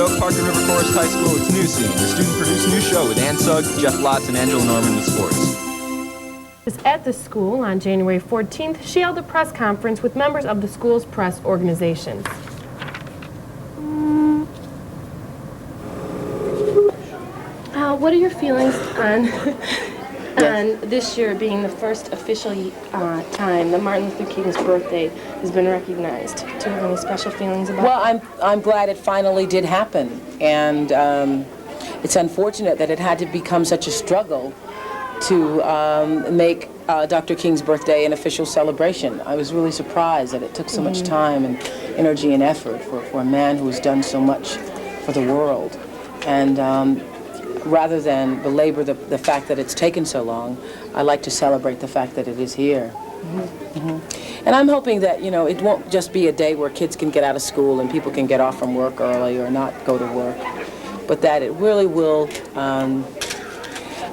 Oak Park and River Forest High School, it's Newscene, the student-produced news show with Ann Sugg, Jeff Lotz, and Angela Norman with sports. At the school on January 14th, she held a press conference with members of the school's press organizations. What are your feelings on this year being the first official time that Martin Luther King's birthday has been recognized? Do you have any special feelings about that? Well, I'm glad it finally did happen, and it's unfortunate that it had to become such a struggle to make Dr. King's birthday an official celebration. I was really surprised that it took so much time and energy and effort for a man who has done so much for the world. And rather than belabor the fact that it's taken so long, I like to celebrate the fact that it is here. And I'm hoping that, you know, it won't just be a day where kids can get out of school and people can get off from work early or not go to work, but that it really will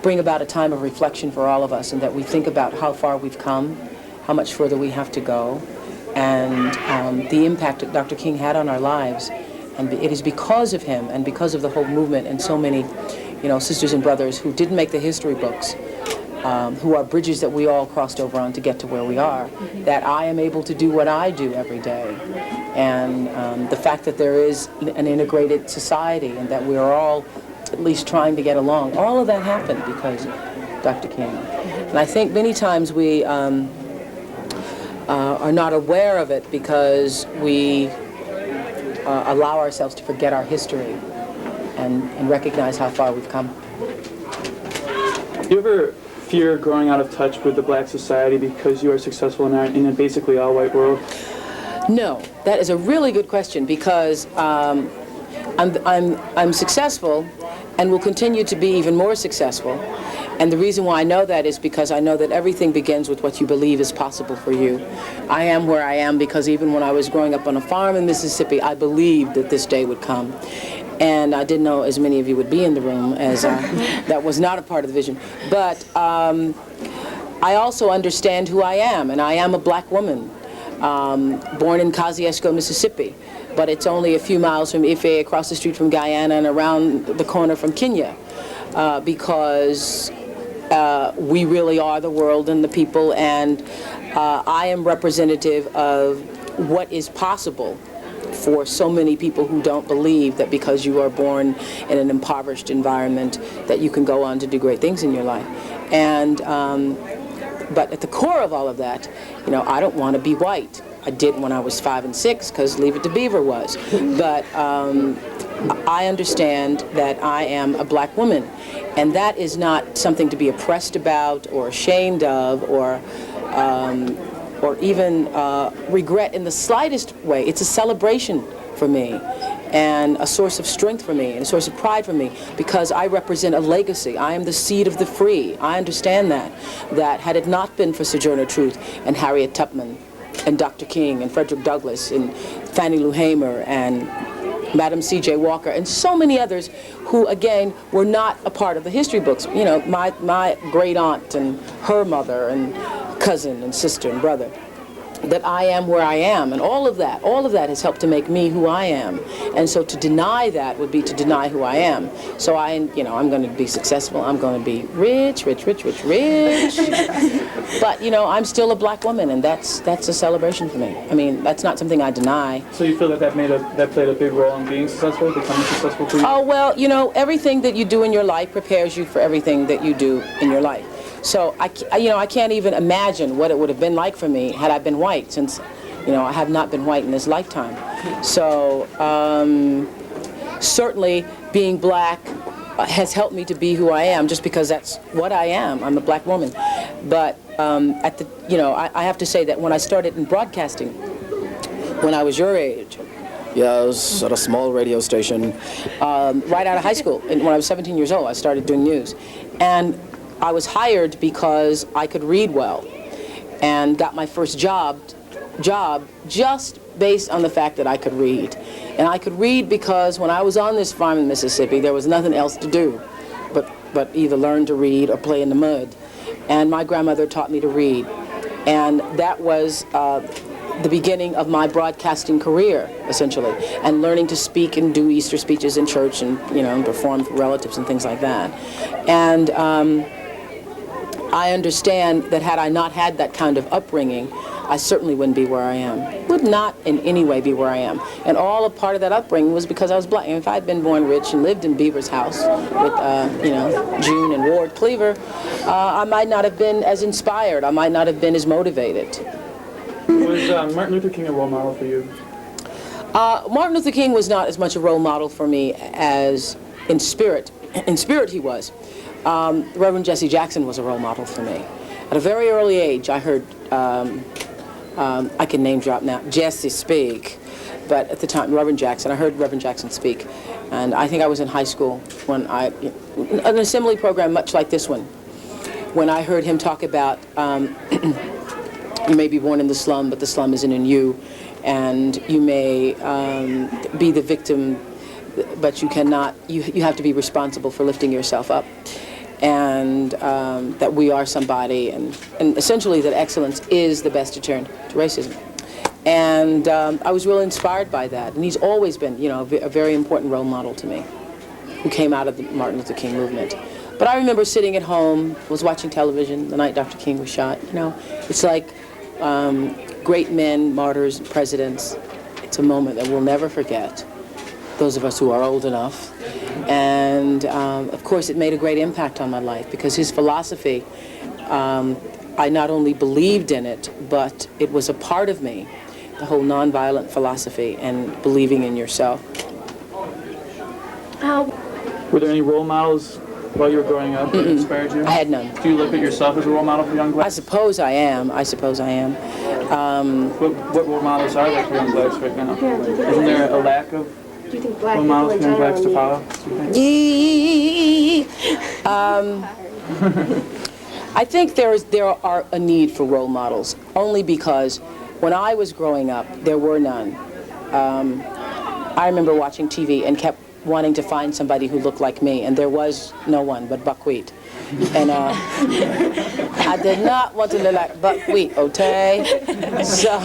bring about a time of reflection for all of us, and that we think about how far we've come, how much further we have to go, and the impact that Dr. King had on our lives. And it is because of him and because of the whole movement and so many, you know, sisters and brothers who didn't make the history books, who are bridges that we all crossed over on to get to where we are, that I am able to do what I do every day. And the fact that there is an integrated society and that we are all at least trying to get along, all of that happened because of Dr. King. And I think many times we are not aware of it because we allow ourselves to forget our history and recognize how far we've come. Do you ever fear growing out of touch with the black society because you are successful in a basically all-white world? No, that is a really good question, because I'm successful and will continue to be even more successful. And the reason why I know that is because I know that everything begins with what you believe is possible for you. I am where I am because even when I was growing up on a farm in Mississippi, I believed that this day would come. And I didn't know as many of you would be in the room, as that was not a part of the vision. But I also understand who I am, and I am a black woman, born in Kosciuszko, Mississippi. But it's only a few miles from Ife, across the street from Guyana, and around the corner from Kenya, because we really are the world and the people, and I am representative of what is possible for so many people who don't believe that because you are born in an impoverished environment that you can go on to do great things in your life. And but at the core of all of that, you know, I don't want to be white. I did when I was 5 and 6 because Leave It to Beaver was. But I understand that I am a black woman, and that is not something to be oppressed about or ashamed of or even regret in the slightest way. It's a celebration for me and a source of strength for me and a source of pride for me, because I represent a legacy. I am the seed of the free. I understand that had it not been for Sojourner Truth and Harriet Tubman and Dr. King and Frederick Douglass and Fannie Lou Hamer and Madam C.J. Walker and so many others who, again, were not a part of the history books. You know, my great aunt and her mother and cousin and sister and brother, that I am where I am, and all of that has helped to make me who I am. And so to deny that would be to deny who I am. So I'm going to be successful. I'm going to be rich. But, you know, I'm still a black woman, and that's a celebration for me. I mean, that's not something I deny. So you feel that played a big role in being successful, becoming successful for you? Oh, well, you know, everything that you do in your life prepares you for everything that you do in your life. So I can't even imagine what it would have been like for me had I been white, since, you know, I have not been white in this lifetime. So certainly being black has helped me to be who I am, just because that's what I am. I'm a black woman. But I have to say that when I started in broadcasting, when I was your age, yes, at a small radio station, right out of high school, and when I was 17 years old, I started doing news. And I was hired because I could read well, and got my first job just based on the fact that I could read. And I could read because when I was on this farm in Mississippi, there was nothing else to do but either learn to read or play in the mud. And my grandmother taught me to read. And that was the beginning of my broadcasting career, essentially, and learning to speak and do Easter speeches in church and, you know, and perform for relatives and things like that. And I understand that had I not had that kind of upbringing, I certainly wouldn't be where I am. Would not in any way be where I am. And all a part of that upbringing was because I was black. And if I had been born rich and lived in Beaver's house with, you know, June and Ward Cleaver, I might not have been as inspired. I might not have been as motivated. Was Martin Luther King a role model for you? Martin Luther King was not as much a role model for me as in spirit. In spirit he was. Reverend Jesse Jackson was a role model for me. At a very early age, I heard, I can name drop now, Jesse speak, but at the time, Reverend Jackson, I heard Reverend Jackson speak, and I think I was in high school when an assembly program much like this one, when I heard him talk about, you may be born in the slum, but the slum isn't in you, and you may be the victim, but you cannot, you have to be responsible for lifting yourself up. And that we are somebody, and essentially that excellence is the best deterrent to racism. And I was really inspired by that. And he's always been, you know, a very important role model to me, who came out of the Martin Luther King movement. But I remember sitting at home, was watching television the night Dr. King was shot. You know, it's like great men, martyrs, presidents. It's a moment that we'll never forget, those of us who are old enough. And of course it made a great impact on my life because his philosophy, I not only believed in it, but it was a part of me, the whole nonviolent philosophy and believing in yourself. Were there any role models while you were growing up that inspired you? I had none. Do you look at yourself as a role model for young blacks? I suppose I am. What role models are there for young blacks right now? Isn't there a lack of Do you think black role people models in for young blacks to general follow? I think there are a need for role models, only because when I was growing up, there were none. I remember watching TV and kept wanting to find somebody who looked like me, and there was no one but Buckwheat. And I did not want to look like Buckwheat, okay? So,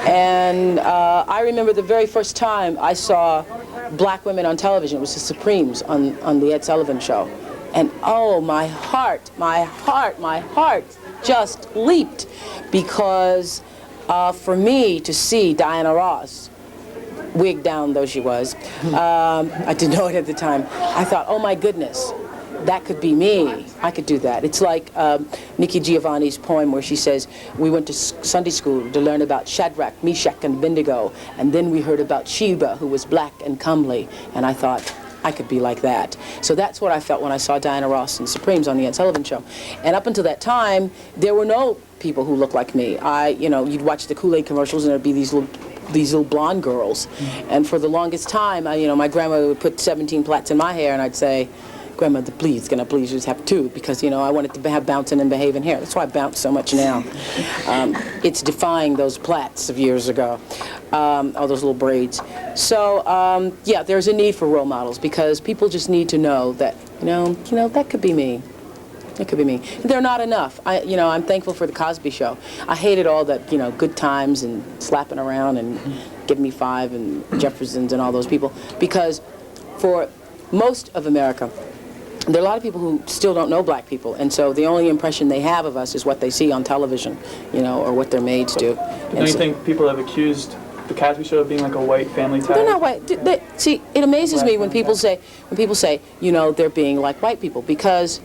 and I remember the very first time I saw black women on television. It was the Supremes on the Ed Sullivan Show. And oh, my heart just leaped, because for me to see Diana Ross, wigged down though she was, I didn't know it at the time, I thought, oh my goodness, that could be me. I could do that. It's like Nikki Giovanni's poem where she says, we went to Sunday school to learn about Shadrach, Meshach, and Abednego, and then we heard about Sheba, who was black and comely, and I thought, I could be like that. So that's what I felt when I saw Diana Ross and Supremes on the Ed Sullivan Show. And up until that time, there were no people who looked like me. You know, you'd watch the Kool-Aid commercials and there'd be these little blonde girls. And for the longest time, you know, my grandmother would put 17 plaits in my hair, and I'd say, grandmother, please, can I please just have 2? Because, you know, I wanted to have bouncing and behaving hair. That's why I bounce so much now. It's defying those plaits of years ago, all those little braids. So, yeah, there's a need for role models, because people just need to know that, you know, that could be me. It could be me. They're not enough. You know, I'm thankful for the Cosby Show. I hated all that, you know, good times and slapping around and Give Me Five and Jeffersons and all those people, because for most of America, there are a lot of people who still don't know black people, and so the only impression they have of us is what they see on television, you know, or what their maids do. Don't you think people have accused the Cosby Show of being like a white family tie? They're not white. See, it amazes me when people say, you know, they're being like white people, because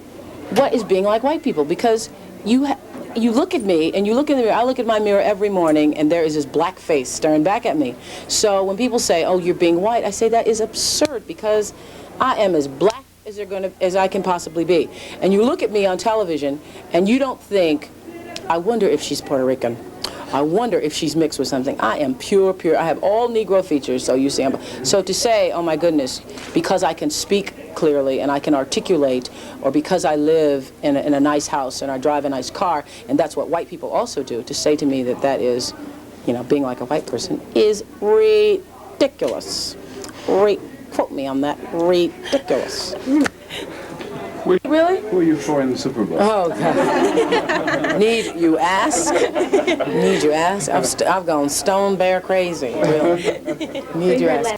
what is being like white people? Because you look at me, and you look in the mirror. I look at my mirror every morning, and there is this black face staring back at me. So when people say, oh, you're being white, I say that is absurd, because I am as black as I can possibly be. And you look at me on television, and you don't think, I wonder if she's Puerto Rican. I wonder if she's mixed with something. I am pure. I have all Negro features, so you see. So to say, oh my goodness, because I can speak clearly and I can articulate, or because I live in a nice house and I drive a nice car, and that's what white people also do, to say to me that that is, you know, being like a white person is ridiculous. Quote me on that. Ridiculous. Really? Who are you for in the Super Bowl? Oh, God. Need you ask? Need you ask? I've gone stone bear crazy. Really. Need you ask?